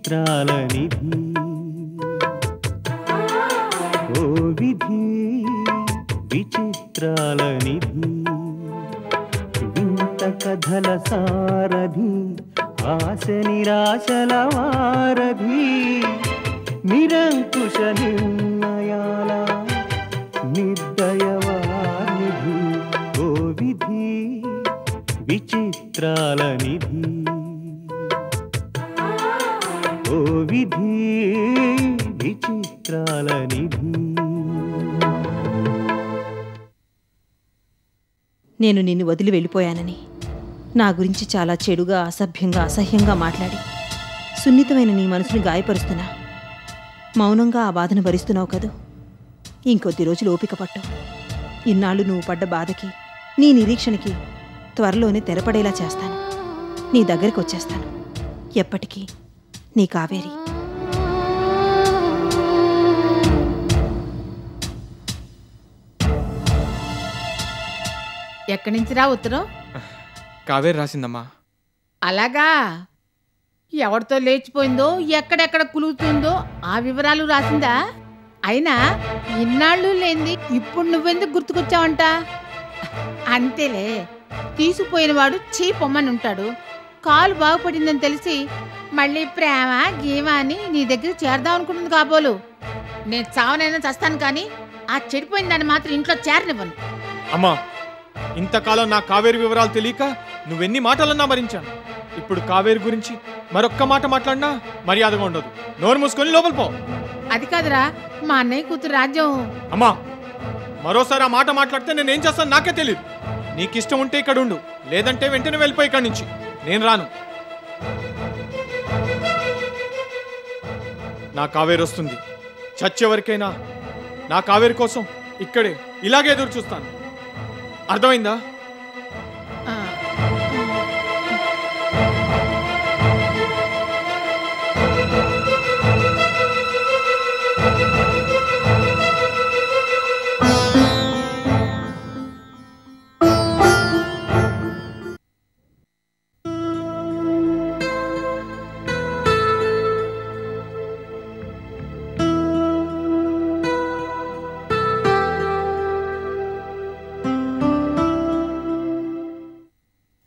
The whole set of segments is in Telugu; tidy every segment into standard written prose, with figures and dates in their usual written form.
విచిత్రాల నిధి ఓ విధి విచిత్రాల నిధి వింత కథల సారథి ఆశ నిరాశల వారధి నిరంకుశ నిర్ణయాల నిర్దయవానిధి ఓ విధి విచిత్రాల నిధి ఓ విధి విచిత్రాల నిధి. నేను నిన్ను వదిలి వెళ్ళిపోయానని నా గురించి చాలా చెడుగా అసభ్యంగా అసహ్యంగా మాట్లాడి సున్నితమైన నీ మనసుని గాయపరుస్తున్నా. మౌనంగా ఆ బాధను భరిస్తున్నావు కదూ. ఇంకొద్ది రోజులు ఓపిక పట్టు. ఇన్నాళ్ళు నువ్వు పడ్డ బాధకి నీ నిరీక్షణకి త్వరలోనే తెరపడేలా చేస్తాను. నీ దగ్గరికి వచ్చేస్తాను. ఎప్పటికీ నీ కావేరి. ఎక్కడి నుంచి రా ఉత్తరం? కావేరి రాసిందమ్మా. అలాగా? ఎవరితో లేచిపోయిందో ఎక్కడెక్కడ కులుగుతుందో ఆ వివరాలు రాసిందా? అయినా ఇన్నాళ్ళు లేంది ఇప్పుడు నువ్వెందుకు గుర్తుకొచ్చావంట? అంతేలే, తీసుకుపోయినవాడు పొమ్మని ఉంటాడు. కాలు బాగుపడిందని తెలిసి మళ్ళీ ప్రేమ గీమ అని నీ దగ్గర చేరదాం అనుకుంటుంది కాబోలు. నేను చావనైనా చస్తాను కానీ ఆ చెడిపోయిన దాన్ని మాత్రం ఇంట్లో చేరనివ్వను. అమ్మా, ఇంతకాలం నా కావేరి వివరాలు తెలియక నువ్వెన్ని మాటలన్నా భరించాను. ఇప్పుడు కావేరి గురించి మరొక్క మాట మాట్లాడినా మర్యాదగా ఉండదు. నోరు మూసుకొని లోపల పో. అది కాదురా, మా అన్నయ్య కూతురు రాజ్యం. అమ్మా, మరోసారి ఆ మాట మాట్లాడితే నేనేం చేస్తాను నాకే తెలియదు. నీకిష్టం ఉంటే ఇక్కడ ఉండు, లేదంటే వెంటనే వెళ్ళిపోయి ఇక్కడి నుంచి. నేను రాను. నా కావేరి వస్తుంది. చచ్చేవరకైనా నా కావేరి కోసం ఇక్కడే ఇలాగే ఎదురు చూస్తాను. అర్థమైందా?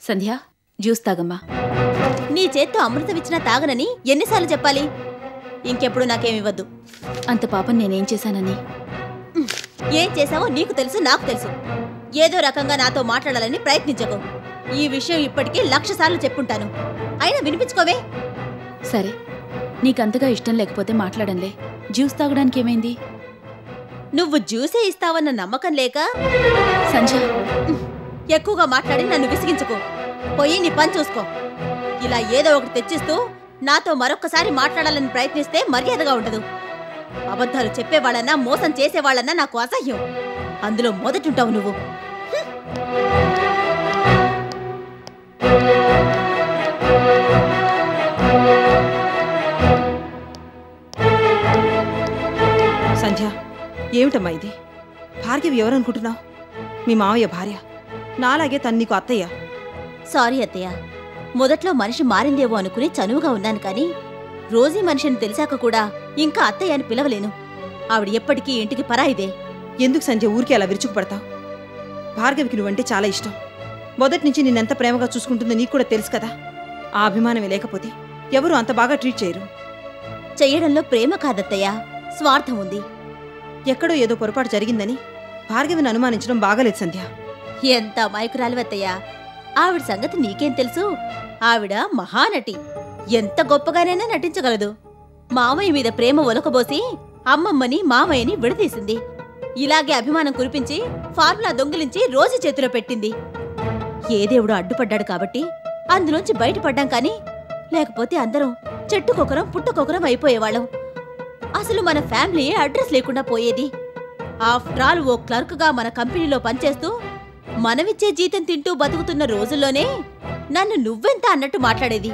సంధ్య, జ్యూస్ తాగమ్మా. నీ చేత్తో అమృతం ఇచ్చినా తాగనని ఎన్నిసార్లు చెప్పాలి? ఇంకెప్పుడు నాకేమివ్వద్దు. అంత పాపం నేనేం చేశానని? ఏం చేశావో నీకు తెలుసు, నాకు తెలుసు. ఏదో రకంగా నాతో మాట్లాడాలని ప్రయత్నించకు. ఈ విషయం ఇప్పటికీ 1,00,000 సార్లు చెప్పుంటాను, అయినా వినిపించుకోవే. సరే, నీకంతగా ఇష్టం లేకపోతే మాట్లాడంలే. జ్యూస్ తాగడానికి ఏమైంది? నువ్వు జ్యూసే ఇస్తావన్న నమ్మకం లేక. సంధ్య, ఎక్కువగా మాట్లాడి నన్ను విసిగించుకో. పోయి నీ పని చూసుకో. ఇలా ఏదో ఒకటి తెచ్చిస్తూ నాతో మరొక్కసారి మాట్లాడాలని ప్రయత్నిస్తే మర్యాదగా ఉండదు. అబద్ధాలు చెప్పేవాళ్ళన్నా మోసం చేసేవాళ్ళన్నా నాకు అసహ్యం. అందులో మొదటుంటావు నువ్వు. సంధ్య, ఏమిటమ్మా ఇది? భార్గవి ఎవరనుకుంటున్నావు? మీ మావయ్య భార్య. నాలాగే తను నీకు అత్తయ్య. సారీ అత్తయ్య, మొదట్లో మనిషి మారిందేమో అనుకుని చనువుగా ఉన్నాను కానీ రోజీ మనిషిని తెలిసాక కూడా ఇంకా అత్తయ్య అని పిలవలేను. ఆవిడ ఎప్పటికీ ఇంటికి పరాయిదే. ఎందుకు సంధ్య ఊరికే అలా విరుచుకుపడతావు? భార్గవికి నువ్వంటే చాలా ఇష్టం. మొదటి నుంచి నిన్నెంత ప్రేమగా చూసుకుంటుందో నీకు కూడా తెలుసు కదా. ఆ అభిమానమే లేకపోతే ఎవరు అంత బాగా ట్రీట్ చేయరు. చెయ్యడంలో ప్రేమ కాదత్తయ్య, స్వార్థం ఉంది. ఎక్కడో ఏదో పొరపాటు జరిగిందని భార్గవిని అనుమానించడం బాగాలేదు సంధ్య. ఎంత అమాయకురాలివత్తయ్య. ఆవిడ సంగతి నీకేం తెలుసు? ఆవిడ మహానటి. ఎంత గొప్పగానైనా నటించగలదు. మామయ్య మీద ప్రేమ ఒలకబోసి అమ్మమ్మని మామయ్యని విడదీసింది. ఇలాగే అభిమానం కురిపించి ఫార్ములా దొంగిలించి రోజు చేతిలో పెట్టింది. ఏ దేవుడు అడ్డుపడ్డాడు కాబట్టి అందులోంచి బయటపడ్డాం కానీ లేకపోతే అందరం చెట్టుకొకరం పుట్టకొకరం అయిపోయేవాళ్ళం. అసలు మన ఫ్యామిలీ అడ్రస్ లేకుండా పోయేది. ఆఫ్టర్ ఆల్ ఓ క్లర్క్గా మన కంపెనీలో పనిచేస్తూ మనమిచ్చే జీతం తింటూ బతుకుతున్న రోజుల్లోనే నన్ను నువ్వెంత అన్నట్టు మాట్లాడేది.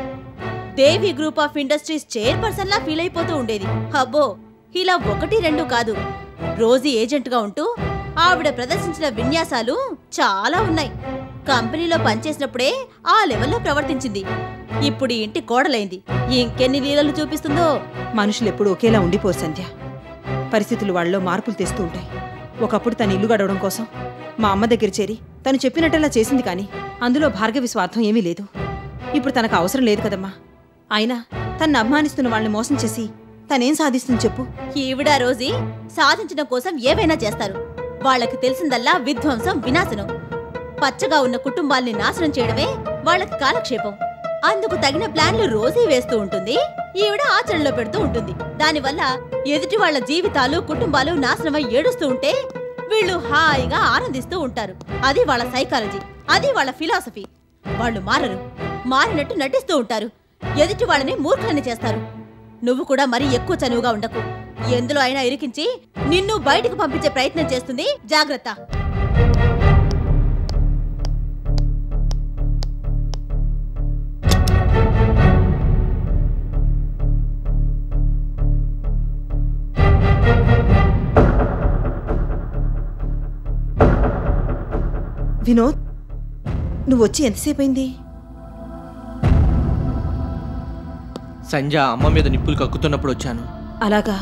దేవి గ్రూప్ ఆఫ్ ఇండస్ట్రీస్ చైర్పర్సన్లా ఫీల్ అయిపోతూ ఉండేది. అబ్బో, ఇలా 1, 2 కాదు. రోజీ ఏజెంట్గా ఉంటూ ఆవిడ ప్రదర్శించిన విన్యాసాలు చాలా ఉన్నాయి. కంపెనీలో పనిచేసినప్పుడే ఆ లెవెల్లో ప్రవర్తించింది. ఇప్పుడు ఇంటి కోడలైంది. ఇంకెన్ని లీలలు చూపిస్తుందో. మనుషులు ఎప్పుడు ఒకేలా ఉండిపోరు సంధ్య. పరిస్థితులు వాళ్ళలో మార్పులు తెస్తూ ఉంటాయి. ఒకప్పుడు తను ఇల్లు గడవడం కోసం మా అమ్మ దగ్గర చేరి తను చెప్పినట్టలా చేసింది, కానీ అందులో భార్గవి స్వార్థం ఏమీ లేదు. ఇప్పుడు తనకు అవసరం లేదు కదమ్మా. అయినా తన్ను అభిమానిస్తున్న వాళ్ళని మోసం చేసి తనేం సాధిస్తుంది చెప్పు? ఈవిడ రోజీ సాధించడం కోసం ఏవైనా చేస్తారు. వాళ్ళకి తెలిసిందల్లా విధ్వంసం, వినాశనం. పచ్చగా ఉన్న కుటుంబాల్ని నాశనం చేయడమే వాళ్ళకి కాలక్షేపం. అందుకు తగిన ప్లాన్లు రోజీ వేస్తూ ఉంటుంది, ఈవిడ ఆచరణలో పెడుతూ ఉంటుంది. దానివల్ల ఎదుటి వాళ్ళ జీవితాలు, కుటుంబాలు నాశనమై ఏడుస్తూ ఉంటే వీళ్ళు హాయిగా ఆనందిస్తూ ఉంటారు. అది వాళ్ళ సైకాలజీ, అది వాళ్ళ ఫిలాసఫీ. వాళ్ళు మారరు, మారినట్టు నటిస్తూ ఉంటారు, ఎదుటి వాళ్ళని మూర్ఖులని చేస్తారు. నువ్వు కూడా మరీ ఎక్కువ చనువుగా ఉండకు. ఎందులో అయినా ఇరికించి నిన్ను బయటకు పంపించే ప్రయత్నం చేస్తుంది. జాగ్రత్త. వినోద్, నువ్వు వచ్చి ఎంతసేపు అయింది? సంజ అమ్మ మీద నిప్పులు కక్కుతున్నప్పుడు వచ్చాను. అలాగా?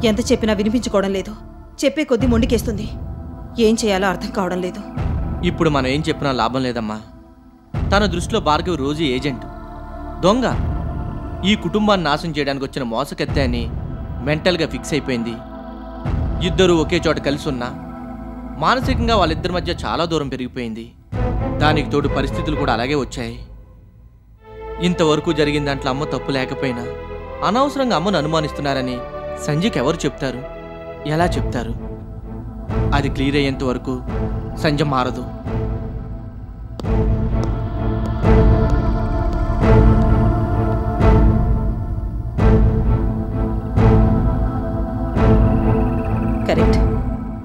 ఎంత చెప్పినా వినిపించుకోవడం లేదు. చెప్పే కొద్దీ మొండికేస్తుంది. ఏం చేయాలో అర్థం కావడం లేదు. ఇప్పుడు మనం ఏం చెప్పినా లాభం లేదమ్మా. తన దృష్టిలో భార్గవి రోజు ఏజెంట్, దొంగ. ఈ కుటుంబాన్ని నాశనం చేయడానికి వచ్చిన మోసకెత్తే అని మెంటల్గా ఫిక్స్ అయిపోయింది. ఇద్దరూ ఒకే చోట కలిసి ఉన్నా మానసికంగా వాళ్ళిద్దరి మధ్య చాలా దూరం పెరిగిపోయింది. దానికి తోడు పరిస్థితులు కూడా అలాగే వచ్చాయి. ఇంతవరకు జరిగిన దాంట్లో అమ్మ తప్పు లేకపోయినా అనవసరంగా అమ్మను అనుమానిస్తున్నారని సంజయ్కి ఎవరు చెప్తారు? ఎలా చెప్తారు? అది క్లియర్ అయ్యేంత వరకు సంజ మారదు. కరెక్ట్.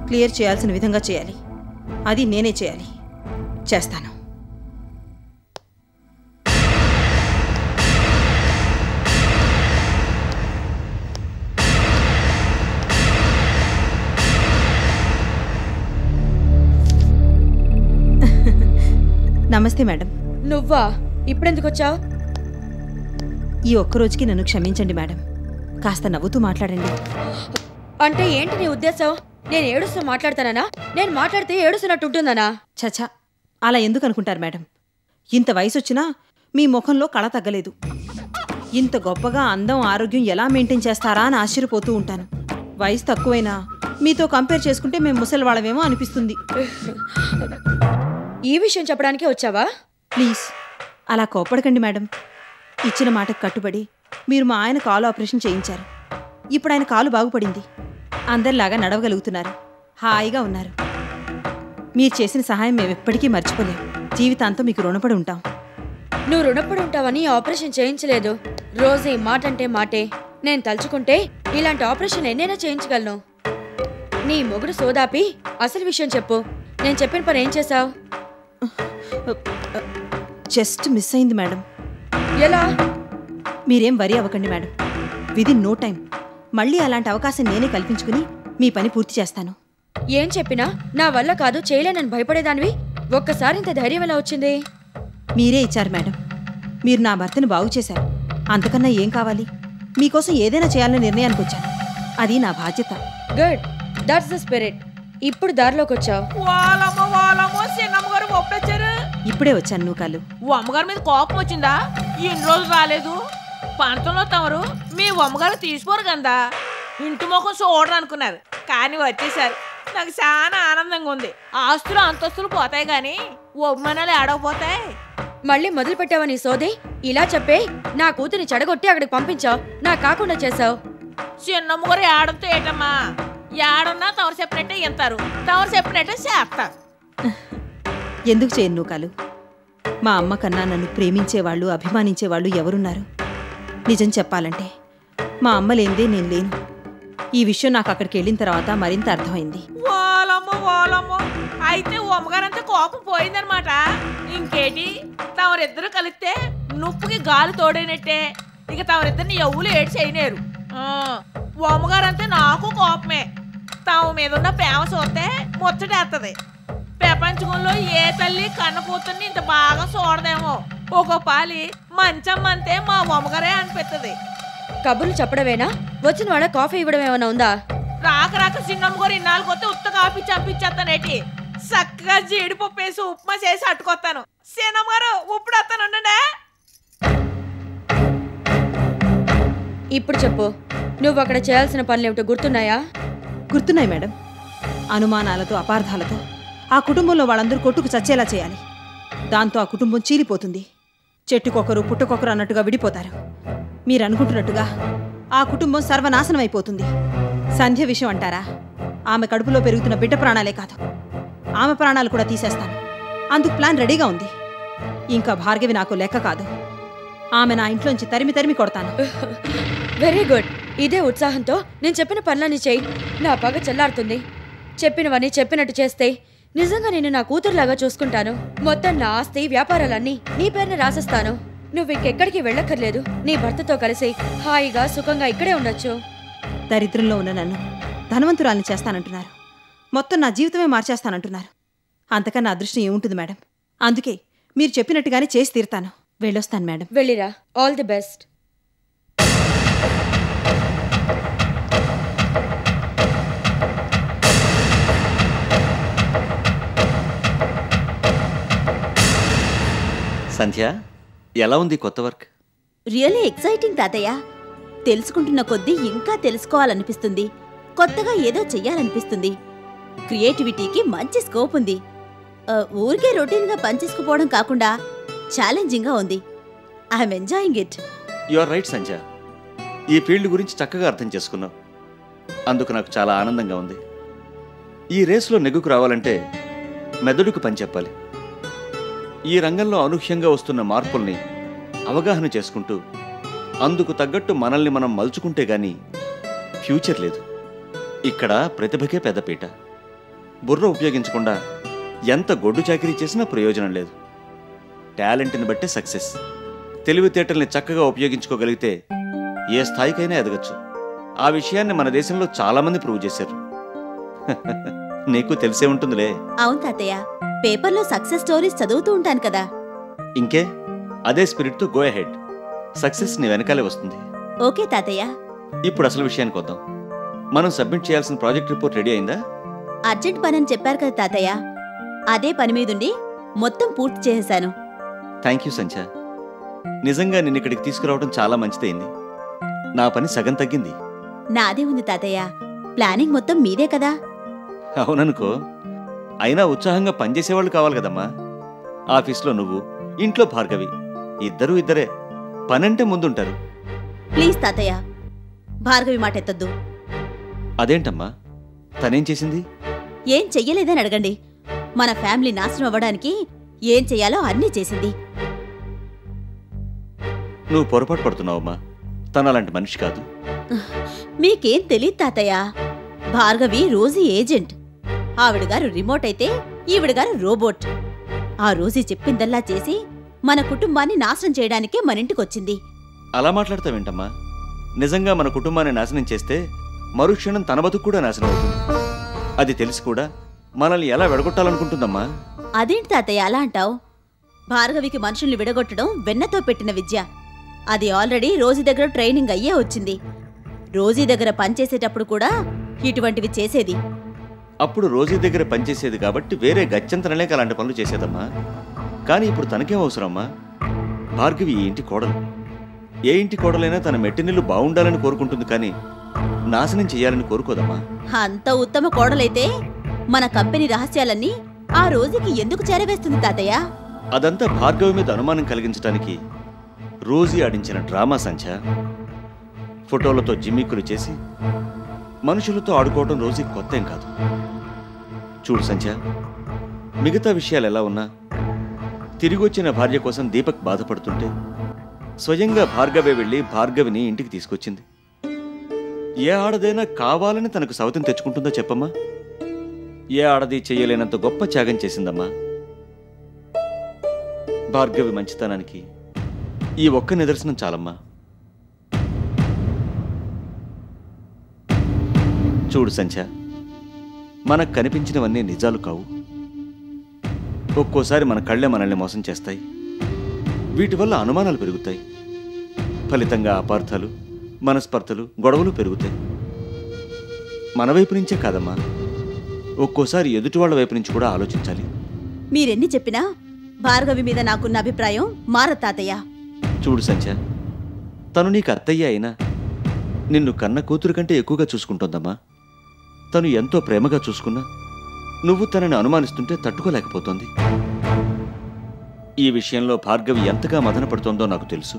క్లియర్ చేయాల్సిన విధంగా చేయాలి. అది నేనే చేయాలి. చేస్తాను. నమస్తే మేడం. నువ్వా? ఇప్పుడెందుకు వచ్చావు? ఈ ఒక్కరోజుకి నన్ను క్షమించండి మేడం. కాస్త నవ్వుతూ మాట్లాడండి. అంటే ఏంటి నీ ఉద్దేశం? నేను ఏడుస్తూ మాట్లాడతానా? నేను మాట్లాడితే ఏడుస్తున్నట్టుంటుందనా? చచా, అలా ఎందుకు అనుకుంటారు మేడం? ఇంత వయసొచ్చినా మీ ముఖంలో కళ తగ్గలేదు. ఇంత గొప్పగా అందం, ఆరోగ్యం ఎలా మెయింటైన్ చేస్తారా అని ఆశ్చర్యపోతూ ఉంటాను. వయసు తక్కువైనా మీతో కంపేర్ చేసుకుంటే మేము ముసలి వాళ్ళమేమో అనిపిస్తుంది. ఈ విషయం చెప్పడానికే వచ్చావా? ప్లీజ్ అలా కోపడకండి మేడం. ఇచ్చిన మాటకు కట్టుబడి మీరు మా ఆయన కాలు ఆపరేషన్ చేయించారు. ఇప్పుడు ఆయన కాలు బాగుపడింది. అందరిలాగా నడవగలుగుతున్నారు. హాయిగా ఉన్నారు. మీరు చేసిన సహాయం మేము ఎప్పటికీ మర్చిపోలేం. జీవితాంతం మీకు రుణపడి ఉంటాం. నువ్వు రుణపడి ఉంటావని ఆపరేషన్ చేయించలేదు. రోజు ఈ మాట అంటే మాటే. నేను తలుచుకుంటే ఇలాంటి ఆపరేషన్ ఎన్నైనా చేయించగలను. నీ మొగుడు సోదాపి అసలు విషయం చెప్పు. నేను చెప్పిన పని ఏం చేశావు? జస్ట్ మిస్ అయింది మేడం. ఎలా? మీరేం వరి అవ్వకండి మేడం. విదిన్ నో టైం మళ్ళీ అలాంటి అవకాశం నేనే కల్పించుకుని మీ పని పూర్తి చేస్తాను. ఏం చెప్పినా నా వల్ల కాదు, చేయలేనని భయపడేదానివి ఒక్కసారి ఇంత ధైర్యం ఎలా వచ్చింది? మీరే ఇచ్చారు మేడం. మీరు నా భర్తను బాగు చేశారు. అంతకన్నా ఏం కావాలి? మీకోసం ఏదైనా చేయాలనే నిర్ణయానికి వచ్చాను. అది నా బాధ్యత. Good, that's the spirit. ఇప్పుడు దారిలోకి వచ్చావు. ఇప్పుడే వచ్చాను నూకాలు. అమ్మగారి మీద కోపం వచ్చిందా? ఎన్ని రోజులు రాలేదు. పంతంలో తమరు మీ అమ్మగారు తీసుకోరు కదా. ఇంటి ముఖం చూడరు అనుకున్నారు, కానీ వచ్చేసారు. నాకు చాలా ఆనందంగా ఉంది. ఆస్తులు అంతస్తులు పోతాయి గాని ఒమ్మనాలు ఆడకపోతాయి. మళ్ళీ మొదలు పెట్టావా నీ సోది? ఇలా చెప్పే నా కూతురిని చెడగొట్టి అక్కడికి పంపించావు. నా కాకుండా చేసావు. చిన్నమ్మగారు ఏడంతో ఏటమ్మా, ఏడన్నా తవరు చెప్పినట్టే ఎంతారు, తవరు చెప్పినట్టే చేస్తారు. ఎందుకు చేయను నూకాలు? మా అమ్మ కన్నా నన్ను ప్రేమించేవాళ్ళు, అభిమానించేవాళ్ళు ఎవరున్నారు? నిజం చెప్పాలంటే మా అమ్మ లేనిదే నేను లేను. ఈ విషయం నాకు అక్కడికి వెళ్ళిన తర్వాత మరింత అర్థమైంది. ఓలమ్మో అయితే అమ్మగారంతా కోపం పోయిందనమాట. ఇంకేటి, తమరిద్దరు కలిస్తే నుప్పుకి గాలి తోడైనట్టే. ఇక తమరిద్దరిని ఎవ్వులు ఏడు చేయలేరు. అమ్మగారంతే నాకు కోపమే. తమ మీద ఉన్న ప్రేమ చూస్తే ముచ్చటేస్తుంది. ప్రపంచంలో ఏ తల్లి కన్న కూతుర్ని ఇంత బాగా చూడదేమో. ఒక పాలి మంచమ్మంతే మా అమ్మగారే అనిపిస్తుంది. కబుర్లు చెప్పడమేనా? వచ్చిన వాళ్ళ కాఫీ ఇవ్వడం ఏమైనా ఉందా? రాక రాక చిన్నమ్మ గారు ఇన్నాళ్ళు కొత్త ఉత్త కాఫీ చంపించేస్తానేటి. చక్కగా జీడిపప్పు వేసి ఉప్మా చేసి అట్టుకొస్తాను. చిన్నమ్మ గారు ఇప్పుడు వస్తాను ఉండండి. ఇప్పుడు చెప్పు, నువ్వు అక్కడ చేయాల్సిన పనులేమిటో గుర్తున్నాయా? గుర్తున్నాయి మేడం. అనుమానాలతో అపార్థాలతో ఆ కుటుంబంలో వాళ్ళందరూ కొట్టుకు చచ్చేలా చేయాలి. దాంతో ఆ కుటుంబం చీలిపోతుంది. చెట్టుకొకరు పుట్టుకొకరు అన్నట్టుగా విడిపోతారు. మీరు అనుకుంటున్నట్టుగా ఆ కుటుంబం సర్వనాశనం అయిపోతుంది. సంధ్య విషయం అంటారా? ఆమె కడుపులో పెరుగుతున్న బిడ్డ ప్రాణాలే కాదు, ఆమె ప్రాణాలు కూడా తీసేస్తాను. అందుకు ప్లాన్ రెడీగా ఉంది. ఇంకా భార్గవి నాకు లెక్క కాదు. ఆమె నా ఇంట్లోంచి తరిమి తరిమి కొడతాను. Very good. ఇదే ఉత్సాహంతో నేను చెప్పిన పనులన్నీ చెయ్యి. నా పగ చల్లారుతుంది. చెప్పినవన్నీ చెప్పినట్టు చేస్తే నిజంగా నేను నా కూతురులాగా చూసుకుంటాను. మొత్తం నా ఆస్తి వ్యాపారాలన్నీ నీ పేరున రాసిస్తాను. నువ్వు ఇంకెక్కడికి వెళ్ళక్కర్లేదు. నీ భర్తతో కలిసి హాయిగా సుఖంగా ఇక్కడే ఉండొచ్చు. దరిద్రంలో ఉన్న నన్ను ధనవంతురాల్ని చేస్తానంటున్నారు. మొత్తం నా జీవితమే మార్చేస్తానంటున్నారు. అంతకన్నా అదృష్టం ఏముంటుంది మేడం? అందుకే మీరు చెప్పినట్టుగానే చేసి తీరుతాను. వెళ్ళొస్తాను మేడం. వెళ్ళిరా. All the best. సంధ్య, ఎలా ఉంది కొత్త వర్క్? రియల్లీ ఎక్సైటింగ్ తాతయ్య. తెలుసుకుంటున్న కొద్దీ ఇంకా తెలుసుకోవాలనిపిస్తుంది. కొత్తగా ఏదో చెయ్యాలనిపిస్తుంది. క్రియేటివిటీకి మంచి స్కోప్ ఉంది. ఊరికే రొటీన్గా పనిచేసుకుపోవడం కాకుండా ఛాలెంజింగ్గా ఉంది. I'm enjoying it. You are right Sandhya. ఈ ఫీల్డ్ గురించి చక్కగా అర్థం చేసుకున్నావు. అందుకు నాకు చాలా ఆనందంగా ఉంది. ఈ రేసులో నెగ్గుకు రావాలంటే మెదడుకు పని చెప్పాలి. ఈ రంగంలో అనూహ్యంగా వస్తున్న మార్పుల్ని అవగాహన చేసుకుంటూ అందుకు తగ్గట్టు మనల్ని మనం మలుచుకుంటే గానీ ఫ్యూచర్ లేదు. ఇక్కడ ప్రతిభకే పెద్దపీట. బుర్ర ఉపయోగించకుండా ఎంత గొడ్డు చాకిరీ చేసినా ప్రయోజనం లేదు. టాలెంట్ని బట్టే సక్సెస్. తెలివితేటల్ని చక్కగా ఉపయోగించుకోగలిగితే ఏ స్థాయికైనా ఎదగచ్చు. ఆ విషయాన్ని మన దేశంలో చాలామంది ప్రూవ్ చేశారు. నీకు తెలిసే ఉంటుందిలే. అవును తాతయ్య, పేపర్లో సక్సెస్ స్టోరీస్ చదువుతూ ఉంటాను కదా. ఇంకే అదే స్పిరిట్తో గో అహెడ్. సక్సెస్ నీ వెనకాలే వస్తుంది. ఓకే తాతయ్య. ఇప్పుడు అసలు విషయానికి వద్దాం. మనం సబ్మిట్ చేయాల్సిన ప్రాజెక్ట్ రిపోర్ట్ రెడీ అయిందా? అర్జెంట్ పని అని చెప్పారు కదా తాతయ్య, అదే పని మీదుండి మొత్తం పూర్తి చేసేశాను. థ్యాంక్ యూ సంధ్య. నిజంగా నిన్ను ఇక్కడికి తీసుకురావడం చాలా మంచిదైంది. నా పని సగం తగ్గింది. నాదే ఉంది తాతయ్య, ప్లానింగ్ మొత్తం మీదే కదా. అవుననుకో. అయినా ఉత్సాహంగా పనిచేసేవాళ్ళు కావాలి కదమ్మా. ఆఫీస్లో నువ్వు, ఇంట్లో భార్గవి, ఇద్దరూ ఇద్దరే. పనంటే ముందుంటారు. ప్లీజ్ తాతయ్య, భార్గవి మాట ఎత్తొద్దు. అదేంటమ్మా, తనేం చేసింది? ఏం చెయ్యలేదని అడగండి. మన ఫ్యామిలీ నాశనం అవ్వడానికి ఏం చెయ్యాలో అన్నీ చేసింది. నువ్వు పొరపాటు పడుతున్నావమ్మా. తను అలాంటి మనిషి కాదు. మీకేం తెలియదు తాతయ్య. Bhargavi Rosie agent. ఆవిడగారు రిమోట్ అయితే ఈవిడగారు రోబోట్. ఆ రోజీ చెప్పిందల్లా చేసి మన కుటుంబాన్ని నాశనం చేయడానికే మనింటికొచ్చింది. అలా మాట్లాడతావేంటమ్మా? నిజంగా మన కుటుంబాన్ని నాశనం చేస్తే మరుక్షణం తన బతుకు కూడా నాశనం అవుతుంది. అది తెలిసి కూడా మనల్ని ఎలా విడగొట్టాలనుకుంటుందమ్మా? అదేంటి తాతయ్య అలా అంటావు? భార్గవికి మనుషుల్ని విడగొట్టడం వెన్నతో పెట్టిన విద్య. అది ఆల్రెడీ రోజీ దగ్గర ట్రైనింగ్ అయ్యే వచ్చింది. రోజీ దగ్గర పనిచేసేటప్పుడు కూడా ఇటువంటివి చేసేది. అప్పుడు రోజీ దగ్గర పనిచేసేది కాబట్టి వేరే గత్యంతరలేక అలాంటి పనులు చేసేదమ్మా. కానీ ఇప్పుడు తనకేం అవసరమ్మా? భార్గవి ఈ ఇంటి కోడలు. ఏ ఇంటి కోడలైనా తన మెట్టినిల్లు బాగుండాలని కోరుకుంటుంది, కానీ నాశనం చేయాలని కోరుకోదమ్మా. అంత ఉత్తమ కోడలైతే మన కంపెనీ రహస్యాలన్నీ ఆ రోజుకి ఎందుకు చేరవేస్తుంది తాతయ్య? అదంతా భార్గవి మీద అనుమానం కలిగించడానికి రోజీ ఆడించిన డ్రామా సంధ్య. ఫోటోలతో జిమ్మిక్కులు చేసి మనుషులతో ఆడుకోవడం రోజీ కొత్త ఏం కాదు. చూడు సంధ్య, మిగతా విషయాలు ఎలా ఉన్నా తిరిగొచ్చిన భార్య కోసం దీపక్ బాధపడుతుంటే స్వయంగా భార్గవే వెళ్ళి భార్గవిని ఇంటికి తీసుకొచ్చింది. ఏ ఆడదైనా కావాలని తనకు సవతిని తెచ్చుకుంటుందో చెప్పమ్మా? ఏ ఆడది చెయ్యలేనంత గొప్ప త్యాగం చేసిందమ్మా. భార్గవి మంచితనానికి ఈ ఒక్క నిదర్శనం చాలమ్మా. చూడు సంధ్య, మనకు కనిపించినవన్నీ నిజాలు కావు. ఒక్కోసారి మన కళ్ళే మనల్ని మోసం చేస్తాయి. వీటి వల్ల అనుమానాలు పెరుగుతాయి. ఫలితంగా అపార్థాలు, మనస్పర్ధలు, గొడవలు పెరుగుతాయి. మన వైపు నుంచే కాదమ్మా, ఒక్కోసారి ఎదుటి వాళ్ళ వైపు నుంచి కూడా ఆలోచించాలి. మీరెన్ని చెప్పినా భార్గవి మీద నాకున్న అభిప్రాయం మారదు తాతయ్య. చూడు సంధ్య, తను నీకు అత్తయ్య అయినా నిన్ను కన్న కూతురు కంటే ఎక్కువగా చూసుకుంటోందమ్మా. తను ఎంతో ప్రేమగా చూసుకున్నా నువ్వు తనని అనుమానిస్తుంటే తట్టుకోలేకపోతోంది. ఈ విషయంలో భార్గవి ఎంతగా మదనపడుతోందో నాకు తెలుసు.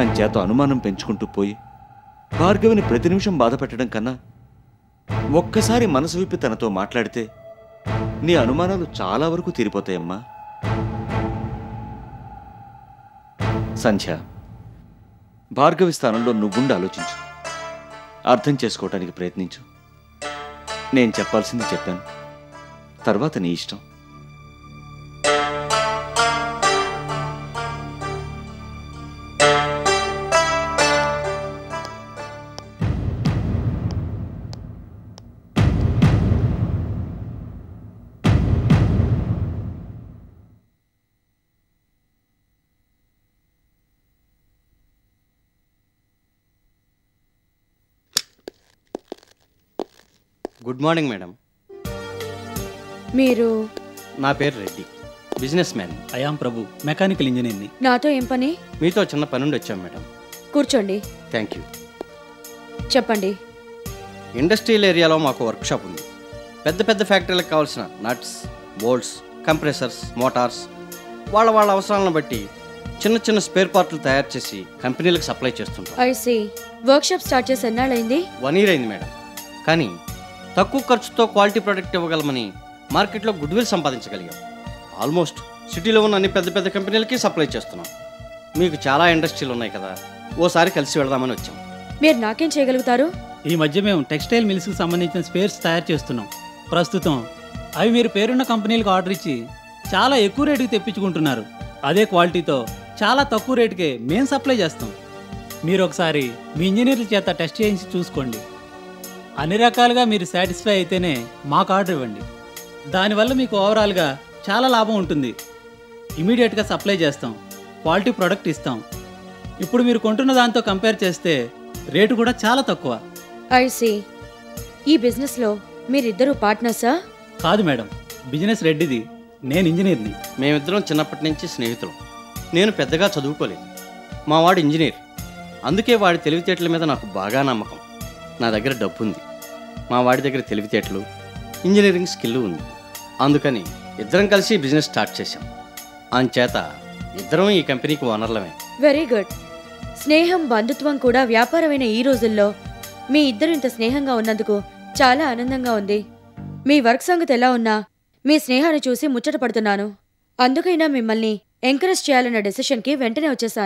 అంచేత అనుమానం పెంచుకుంటూ పోయి భార్గవిని ప్రతి నిమిషం బాధ పెట్టడం కన్నా ఒక్కసారి మనసు విప్పి తనతో మాట్లాడితే నీ అనుమానాలు చాలా వరకు తీరిపోతాయమ్మా. సంధ్య, భార్గవి స్థానంలో నువ్వుండి ఆలోచించు, అర్థం చేసుకోవటానికి ప్రయత్నించు. నేను చెప్పాల్సింది చెప్పాను, తర్వాత నీ ఇష్టం. Good morning madam. మీరు? నా పేరు రెడ్డి, బిజినెస్ మ్యాన్. అయాం ప్రభు, మెకానికల్ ఇంజనీర్ని. నాతో ఏం పని? మీతో చిన్న పని నుండి వచ్చాం మేడం. కూర్చోండి. Thank you. చెప్పండి. ఇండస్ట్రియల్ ఏరియాలో మాకు వర్క్షాప్ ఉంది. పెద్ద పెద్ద ఫ్యాక్టరీలకు కావాల్సిన నట్స్, బోల్ట్స్, కంప్రెసర్స్, మోటార్స్ వాళ్ళ అవసరాలను బట్టి చిన్న చిన్న స్పేర్ పార్ట్లు తయారు చేసి కంపెనీలకు సప్లై చేస్తుంటాం. ఐసీ. వర్క్షాప్ స్టార్ట్ చేసి ఎన్నాళ్ళైంది? 1 year అయింది మేడం. కానీ తక్కువ ఖర్చుతో క్వాలిటీ ప్రోడక్ట్ ఇవ్వగలమని మార్కెట్లో గుడ్ విల్ సంపాదించగలిగాం. ఆల్మోస్ట్ సిటీలో ఉన్న అన్ని పెద్ద పెద్ద కంపెనీలకి సప్లై చేస్తున్నాం. మీకు చాలా ఇండస్ట్రీలు ఉన్నాయి కదా, ఓసారి కలిసి వెళదామని వచ్చాం. మీరు నాకేం చేయగలుగుతారు? ఈ మధ్య మేము టెక్స్టైల్ మిల్స్కి సంబంధించిన స్పేర్స్ తయారు చేస్తున్నాం. ప్రస్తుతం అవి మీరు పేరున్న కంపెనీలకు ఆర్డర్ ఇచ్చి చాలా ఎక్కువ రేటుకి తెప్పించుకుంటున్నారు. అదే క్వాలిటీతో చాలా తక్కువ రేటుకే మేము సప్లై చేస్తాం. మీరు ఒకసారి మీ ఇంజనీర్ల చేత టెస్ట్ చేయించి చూసుకోండి. అన్ని రకాలుగా మీరు సాటిస్ఫై అయితేనే మాకు ఆర్డర్ ఇవ్వండి. దానివల్ల మీకు ఓవరాల్గా చాలా లాభం ఉంటుంది. ఇమీడియట్గా సప్లై చేస్తాం, క్వాలిటీ ప్రోడక్ట్ ఇస్తాం. ఇప్పుడు మీరు కొంటున్న దాంతో కంపేర్ చేస్తే రేటు కూడా చాలా తక్కువ. ఐసీ. ఈ బిజినెస్లో మీరిద్దరూ పార్ట్నర్సా? కాదు మేడం, బిజినెస్ రెడ్డిది, నేను ఇంజనీర్ని. మేమిద్దరం చిన్నప్పటి నుంచి స్నేహితులం. నేను పెద్దగా చదువుకోలేదు, మా వాడు ఇంజనీర్. అందుకే వాడి తెలివితేటల మీద నాకు బాగా నమ్మకం. నా దగ్గర డబ్బు ఉంది, మా వాడి దగ్గర తెలివితేటలు, ఇంజనీరింగ్ స్కిల్ ఉంది. అందుకని ఇద్దరం కలిసి బిజినెస్ స్టార్ట్ చేశాం. అంచేత ఇద్దరం ఈ కంపెనీకి ఓనర్లమే. Very good. స్నేహం, బంధుత్వం కూడా వ్యాపారమైన ఈ రోజుల్లో మీ ఇద్దరు ఇంత స్నేహంగా ఉన్నందుకు చాలా ఆనందంగా ఉంది. మీ వర్క్ సంగతి ఎలా ఉన్నా మీ స్నేహాన్ని చూసి ముచ్చట పడుతున్నాను. అందుకైనా మిమ్మల్ని ఎంకరేజ్ చేయాలన్న డెసిషన్కి వెంటనే వచ్చేసాను.